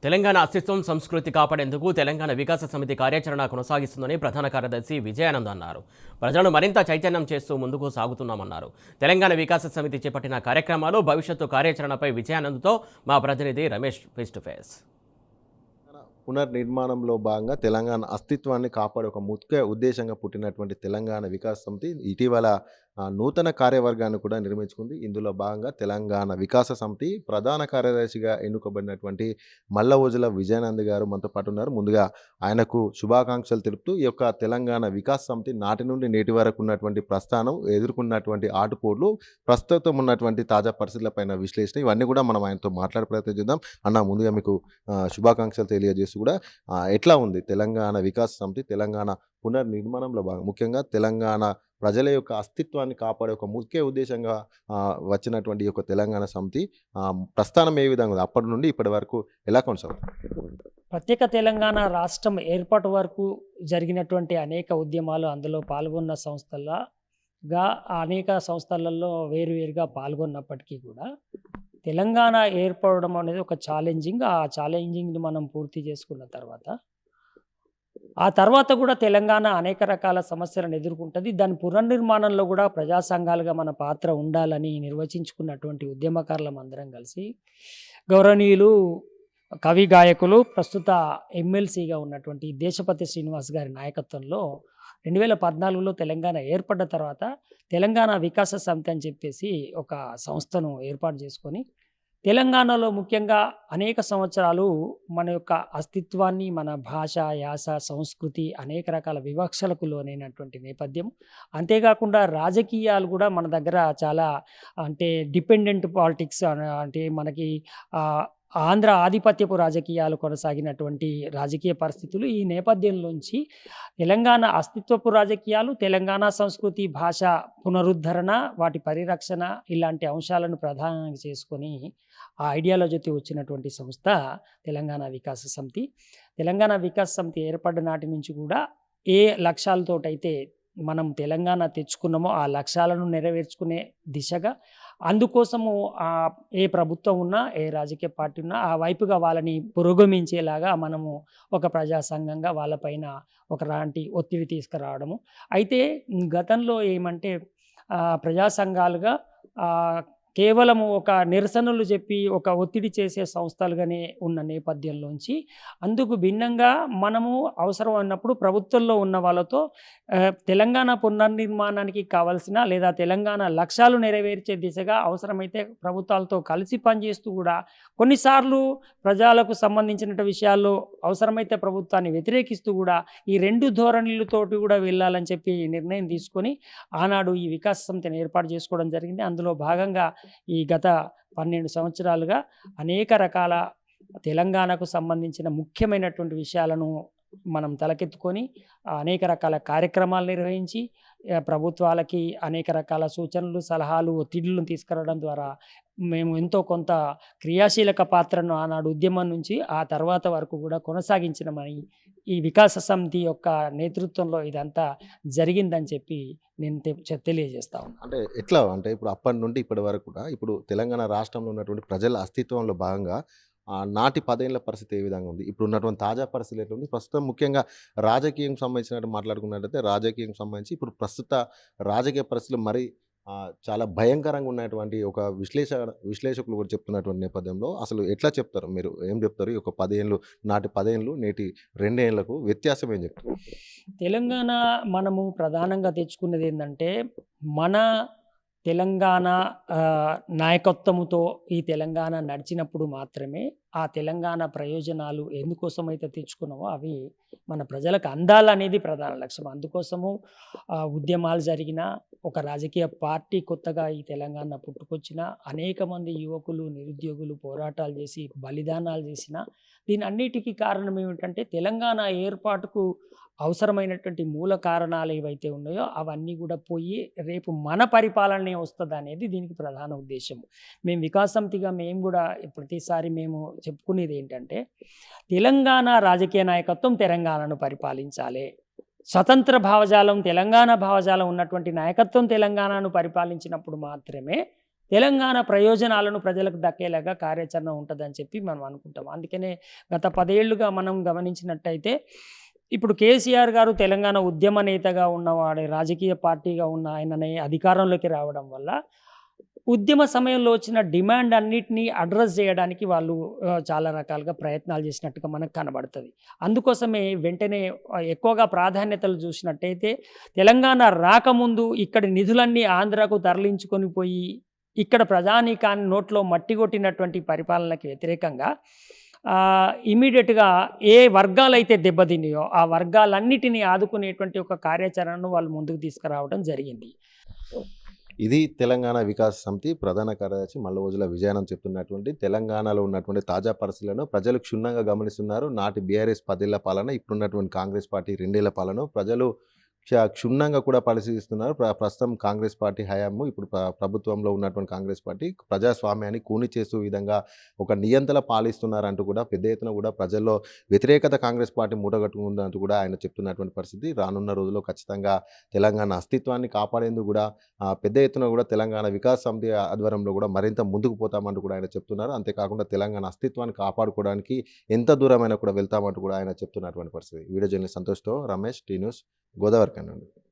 తెలంగాణ అస్తిత్వం సంస్కృతి కాపాడేందుకు తెలంగాణ వికాస సమితి కార్యాచరణ కొనసాగిస్తుందని ప్రధాన కార్యదర్శి విజయానంద్ అన్నారు. ప్రజలను మరింత చైతన్యం చేస్తూ ముందుకు సాగుతున్నామన్నారు. తెలంగాణ వికాస సమితి చేపట్టిన కార్యక్రమాలు, భవిష్యత్తు కార్యాచరణపై విజయానంద్తో మా ప్రతినిధి రమేష్ ఫేస్ టు ఫేస్. పునర్నిర్మాణంలో భాగంగా తెలంగాణ అస్తిత్వాన్ని కాపాడే ఒక ముఖ్య ఉద్దేశంగా పుట్టినటువంటి తెలంగాణ వికాస సమితి ఇటీవల నూతన కార్యవర్గాన్ని కూడా నిర్మించుకుంది. ఇందులో భాగంగా తెలంగాణ వికాస సమితి ప్రధాన కార్యదర్శిగా ఎన్నుకోబడినటువంటి మల్లవోజుల విజయానంద్ గారు మనతో పాటు ఉన్నారు. ముందుగా ఆయనకు శుభాకాంక్షలు తెలుపుతూ ఈ యొక్క తెలంగాణ వికాస సమితి నాటి నుండి నేటి వరకు ఉన్నటువంటి ప్రస్థానం, ఎదుర్కొన్నటువంటి ఆటుపోట్లు, ప్రస్తుతం ఉన్నటువంటి తాజా పరిస్థితులపైన విశ్లేషణ, ఇవన్నీ కూడా మనం ఆయనతో మాట్లాడే ప్రయత్నం చేద్దాం. అన్న, ముందుగా మీకు శుభాకాంక్షలు తెలియజేస్తూ కూడా ఎట్లా ఉంది తెలంగాణ వికాస సమితి తెలంగాణ పునర్నిర్మాణంలో భాగం, ముఖ్యంగా తెలంగాణ ప్రజల యొక్క అస్తిత్వాన్ని కాపాడే ఒక ముఖ్య ఉద్దేశంగా వచ్చినటువంటి ఈ యొక్క తెలంగాణ సమితి ప్రస్థానం ఏ విధంగా ఉంది, అప్పటి నుండి ఇప్పటి వరకు ఎలా కొనసాగుతుంది? ప్రత్యేక తెలంగాణ రాష్ట్రం ఏర్పాటు వరకు జరిగినటువంటి అనేక ఉద్యమాలు, అందులో పాల్గొన్న సంస్థలుగా అనేక సంస్థలలో వేరువేరుగా పాల్గొన్నప్పటికీ కూడా తెలంగాణ ఏర్పడడం అనేది ఒక ఛాలెంజింగ్. ఆ ఛాలెంజింగ్ని మనం పూర్తి చేసుకున్న తర్వాత కూడా తెలంగాణ అనేక రకాల సమస్యలను ఎదుర్కొంటుంది. దాని పునర్నిర్మాణంలో కూడా ప్రజా సంఘాలుగా మన పాత్ర ఉండాలని నిర్వచించుకున్నటువంటి ఉద్యమకారులం అందరం కలిసి గౌరవనీయులు కవి గాయకులు, ప్రస్తుత ఎమ్మెల్సీగా ఉన్నటువంటి దేశపతి శ్రీనివాస్ గారి నాయకత్వంలో 2014లో తెలంగాణ ఏర్పడ్డ తర్వాత తెలంగాణ వికాస సమితి అని చెప్పేసి ఒక సంస్థను ఏర్పాటు చేసుకొని తెలంగాణలో ముఖ్యంగా అనేక సంవత్సరాలు మన యొక్క అస్తిత్వాన్ని, మన భాష, యాస, సంస్కృతి అనేక రకాల వివక్షలకు లోనైనటువంటి నేపథ్యం. అంతేకాకుండా రాజకీయాలు కూడా మన దగ్గర చాలా డిపెండెంట్ పాలిటిక్స్, అంటే మనకి ఆంధ్ర ఆధిపత్యపు రాజకీయాలు కొనసాగినటువంటి రాజకీయ పరిస్థితులు. ఈ నేపథ్యంలోంచి తెలంగాణ అస్తిత్వపు రాజకీయాలు, తెలంగాణ సంస్కృతి, భాష పునరుద్ధరణ, వాటి పరిరక్షణ, ఇలాంటి అంశాలను ప్రధానంగా చేసుకొని ఆ ఐడియాలజీతో వచ్చినటువంటి సంస్థ తెలంగాణ వికాస సమితి. తెలంగాణ వికాస సమితి ఏర్పడిన నాటి నుంచి కూడా ఏ లక్ష్యాలతోటైతే మనం తెలంగాణ తెచ్చుకున్నామో ఆ లక్ష్యాలను నెరవేర్చుకునే దిశగా, అందుకోసము ఏ ప్రభుత్వం ఉన్నా, ఏ రాజకీయ పార్టీ ఉన్నా ఆ వైపుగా వాళ్ళని పురోగమించేలాగా మనము ఒక ప్రజా సంఘంగా వాళ్ళపైన ఒకలాంటి ఒత్తిడి తీసుకురావడము. అయితే గతంలో ఏమంటే ప్రజా సంఘాలుగా కేవలము ఒక నిరసనలు చెప్పి ఒక ఒత్తిడి చేసే సంస్థలుగానే ఉన్న నేపథ్యంలోంచి అందుకు భిన్నంగా మనము అవసరం అన్నప్పుడు ప్రభుత్వంలో ఉన్న వాళ్ళతో తెలంగాణ పునర్నిర్మాణానికి కావాల్సిన లేదా తెలంగాణ లక్ష్యాలు నెరవేర్చే దిశగా అవసరమైతే ప్రభుత్వాలతో కలిసి పనిచేస్తూ కూడా కొన్నిసార్లు ప్రజలకు సంబంధించిన విషయాల్లో అవసరమైతే ప్రభుత్వాన్ని వ్యతిరేకిస్తూ కూడా ఈ రెండు ధోరణులతోటి కూడా వెళ్ళాలని చెప్పి నిర్ణయం తీసుకొని ఆనాడు ఈ వికాస సమితిని ఏర్పాటు చేసుకోవడం జరిగింది. అందులో భాగంగా ఈ గత 12 సంవత్సరాలుగా అనేక రకాల తెలంగాణకు సంబంధించిన ముఖ్యమైనటువంటి విషయాలను మనం తలకెత్తుకొని అనేక రకాల కార్యక్రమాలు నిర్వహించి ప్రభుత్వాలకి అనేక రకాల సూచనలు, సలహాలు, ఒత్తిడులను తీసుకురావడం ద్వారా మేము ఎంతో కొంత క్రియాశీలక పాత్రను ఆనాడు ఉద్యమం నుంచి ఆ తర్వాత వరకు కూడా కొనసాగించినమని ఈ వికాస సమితి యొక్క నేతృత్వంలో ఇదంతా జరిగిందని చెప్పి నేను తెలియజేస్తా ఉన్నాను. అంటే ఎట్లా అంటే ఇప్పుడు అప్పటి నుండి ఇప్పటి వరకు కూడా ఇప్పుడు తెలంగాణ రాష్ట్రంలో ఉన్నటువంటి ప్రజల అస్తిత్వంలో భాగంగా నాటి 10 ఏళ్ల పరిస్థితి ఏ విధంగా ఉంది, ఇప్పుడు ఉన్నటువంటి తాజా పరిస్థితి ఎట్లా ఉంది, ప్రస్తుతం ముఖ్యంగా రాజకీయం సంబంధించినట్టు మాట్లాడుకున్నట్టయితే రాజకీయం సంబంధించి ఇప్పుడు ప్రస్తుత రాజకీయ పరిస్థితులు మరి చాలా భయంకరంగా ఉన్నటువంటి ఒక విశ్లేషకులు కూడా చెప్తున్నటువంటి నేపథ్యంలో అసలు ఎట్లా చెప్తారు, మీరు ఏం చెప్తారు? ఈ యొక్క 10 ఏళ్ళు, నాటి 10 ఏళ్ళు నేటి 2 ఏళ్లకు వ్యత్యాసం ఏం చెప్తారు? తెలంగాణ మనము ప్రధానంగా తెచ్చుకున్నది ఏంటంటే మన తెలంగాణ నాయకత్వముతో ఈ తెలంగాణ నడిచినప్పుడు మాత్రమే ఆ తెలంగాణ ప్రయోజనాలు ఎందుకోసమైతే తెచ్చుకున్నామో అవి మన ప్రజలకు అందాలనేది ప్రధాన లక్ష్యం. అందుకోసము ఉద్యమాలు జరిగిన, ఒక రాజకీయ పార్టీ కొత్తగా ఈ తెలంగాణ పుట్టుకొచ్చిన, అనేక మంది యువకులు, నిరుద్యోగులు పోరాటాలు చేసి బలిదానాలు చేసిన, దీని అన్నిటికీ కారణం ఏమిటంటే తెలంగాణ ఏర్పాటుకు అవసరమైనటువంటి మూల కారణాలు ఏవైతే ఉన్నాయో అవన్నీ కూడా పోయి రేపు మన పరిపాలనే వస్తుంది అనేది దీనికి ప్రధాన ఉద్దేశం. మేము వికాస సమితిగా మేము కూడా ప్రతిసారి మేము చెప్పుకునేది ఏంటంటే తెలంగాణ రాజకీయ నాయకత్వం తెలంగాణను పరిపాలించాలి, స్వతంత్ర భావజాలం, తెలంగాణ భావజాలం ఉన్నటువంటి నాయకత్వం తెలంగాణను పరిపాలించినప్పుడు మాత్రమే తెలంగాణ ప్రయోజనాలను ప్రజలకు దక్కేలాగా కార్యాచరణ ఉంటుందని చెప్పి మనం అనుకుంటాం. అందుకనే గత 10 ఏళ్లుగా మనం గమనించినట్టయితే ఇప్పుడు కేసీఆర్ గారు తెలంగాణ ఉద్యమ నేతగా ఉన్నవాడే, రాజకీయ పార్టీగా ఉన్న ఆయననే అధికారంలోకి రావడం వల్ల ఉద్యమ సమయంలో వచ్చిన డిమాండ్ అన్నిటినీ అడ్రస్ చేయడానికి వాళ్ళు చాలా రకాలుగా ప్రయత్నాలు చేసినట్టుగా మనకు కనబడుతుంది. అందుకోసమే వెంటనే ఎక్కువగా ప్రాధాన్యతలు చూసినట్టయితే తెలంగాణ రాకముందు ఇక్కడి నిధులన్నీ ఆంధ్రాకు తరలించుకొని పోయి ఇక్కడ ప్రజానీకాన్ని నోట్లో మట్టి కొట్టినటువంటి పరిపాలనకి వ్యతిరేకంగా ఇమ్మీడియట్‌గా ఏ వర్గాలైతే దెబ్బతిన్నాయో ఆ వర్గాలన్నిటిని ఆదుకునేటువంటి ఒక కార్యాచరణను వాళ్ళు ముందుకు తీసుకురావడం జరిగింది. ఇది తెలంగాణ వికాస సమితి ప్రధాన కార్యదర్శి మల్లవోజుల విజయానంద్ చెప్తున్నటువంటి తెలంగాణలో ఉన్నటువంటి తాజా పరిస్థితులను ప్రజలు క్షుణ్ణంగా గమనిస్తున్నారు. నాటి బీఆర్ఎస్ 10 ఏళ్ల పాలన, ఇప్పుడున్నటువంటి కాంగ్రెస్ పార్టీ 2 ఏళ్ల పాలన ప్రజలు క్షుణ్ణంగా కూడా పరిశీలిస్తున్నారు. ప్రస్తుతం కాంగ్రెస్ పార్టీ హయాము, ఇప్పుడు ప్రభుత్వంలో ఉన్నటువంటి కాంగ్రెస్ పార్టీ ప్రజాస్వామ్యాన్ని కూని చేసే విధంగా ఒక నియంతలా పాలిస్తున్నారంటూ కూడా పెద్ద ఎత్తున కూడా ప్రజల్లో వ్యతిరేకత కాంగ్రెస్ పార్టీ మూటగట్టుకుందంటూ కూడా ఆయన చెప్తున్నటువంటి పరిస్థితి. రానున్న రోజుల్లో ఖచ్చితంగా తెలంగాణ అస్తిత్వాన్ని కాపాడేందుకు కూడా పెద్ద ఎత్తున కూడా తెలంగాణ వికాస్ సమితి ఆధ్వర్యంలో కూడా మరింత ముందుకు పోతామంటూ కూడా ఆయన చెప్తున్నారు. అంతేకాకుండా తెలంగాణ అస్తిత్వాన్ని కాపాడుకోవడానికి ఎంత దూరమైనా కూడా వెళ్తామంటూ కూడా ఆయన చెప్తున్నటువంటి పరిస్థితి. వీడియో జర్నలిస్ట్ సంతోష్తో రమేష్, టీ న్యూస్, గోదావరి కన్నుండి.